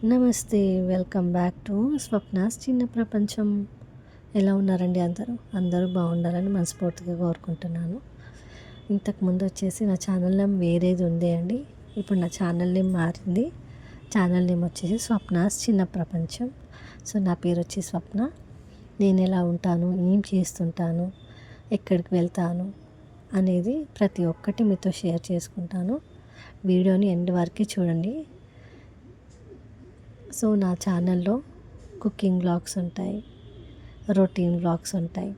నమస్తే, welcome back to Swapna's చిన్న ప్రపంచం. ఎలా ఉన్నారండి అందరూ బాగుండాలని మనస్ఫూర్తిగా కోరుకుంటున్నాను. ఇంతకుముందు వచ్చేసి నా ఛానల్ నేమ్ వేరేది ఉంది అండి. ఇప్పుడు నా ఛానల్ నేమ్ మారింది. ఛానల్ నేమ్ వచ్చేసి స్వప్నాస్ చిన్న ప్రపంచం. సో నా పేరు వచ్చి స్వప్న. నేను ఎలా ఉంటాను, ఏం చేస్తుంటాను, ఎక్కడికి వెళ్తాను అనేది ప్రతి ఒక్కటి మీతో షేర్ చేసుకుంటాను. వీడియోని ఎండ్ వరకు చూడండి. సో నా ఛానల్లో కుకింగ్ వ్లాగ్స్ ఉంటాయి, రొటీన్ వ్లాగ్స్ ఉంటాయి,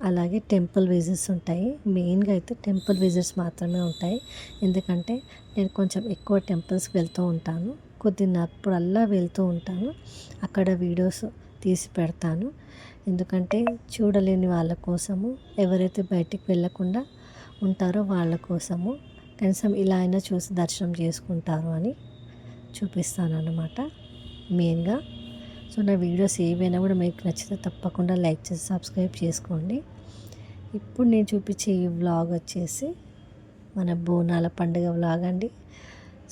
అలాగే టెంపుల్ విజిట్స్ ఉంటాయి. మెయిన్గా అయితే టెంపుల్ విజిట్స్ మాత్రమే ఉంటాయి. ఎందుకంటే నేను కొంచెం ఎక్కువ టెంపుల్స్కి వెళ్తూ ఉంటాను. కొద్దినప్పుడల్లా వెళ్తూ ఉంటాను. అక్కడ వీడియోస్ తీసి పెడతాను. ఎందుకంటే చూడలేని వాళ్ళ కోసము, ఎవరైతే బయటికి వెళ్ళకుండా ఉంటారో వాళ్ళ కోసము కనీసం ఇలా అయినా చూసి దర్శనం చేసుకుంటారు అని చూపిస్తాను అన్నమాట మెయిన్గా. సో నా వీడియోస్ ఏవైనా కూడా మీకు నచ్చితే తప్పకుండా లైక్ చేసి సబ్స్క్రైబ్ చేసుకోండి. ఇప్పుడు నేను చూపించే ఈ వ్లాగ్ వచ్చేసి మన బోనాల పండుగ వ్లాగ్ అండి.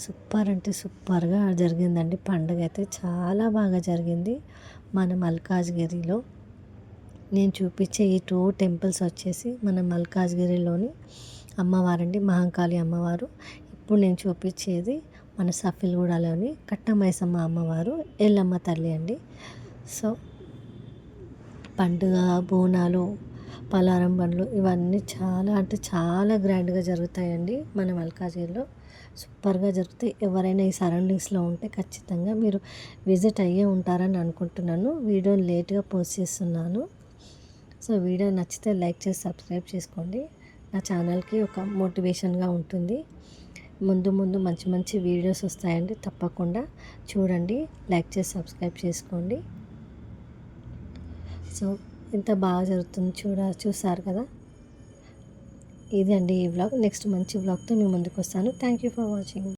సూపర్ అంటే సూపర్గా జరిగిందండి. పండుగ అయితే చాలా బాగా జరిగింది. మన మల్కాజ్గిరిలో నేను చూపించే ఈ 2 టెంపుల్స్ వచ్చేసి మన మల్కాజ్గిరిలోని అమ్మవారండి, మహంకాళి అమ్మవారు. ఇప్పుడు నేను చూపించేది మన సఫిల్గూడలోని కట్టమైసమ్మ అమ్మవారు, ఎల్లమ్మ తల్లి అండి. సో పండుగ, బోనాలు, పలారం బండ్లు ఇవన్నీ చాలా అంటే చాలా గ్రాండ్గా జరుగుతాయండి మన మల్కాజ్గిరిలో. సూపర్గా జరుగుతాయి. ఎవరైనా ఈ సరౌండింగ్స్లో ఉంటే ఖచ్చితంగా మీరు విజిట్ అయ్యే ఉంటారని అనుకుంటున్నాను. వీడియోని లేట్గా పోస్ట్ చేస్తున్నాను. సో వీడియో నచ్చితే లైక్ చేసి సబ్స్క్రైబ్ చేసుకోండి. నా ఛానల్కి ఒక మోటివేషన్గా ఉంటుంది. ముందు ముందు మంచి మంచి వీడియోస్ వస్తాయండి. తప్పకుండా చూడండి, లైక్ చేసి సబ్స్క్రైబ్ చేసుకోండి. సో ఎంత బాగా జరుగుతుంది చూసారు కదా. ఇది అండి ఈ వ్లాగ్. నెక్స్ట్ మంచి వ్లాగ్తో మీ ముందుకు వస్తాను. Thank you for watching.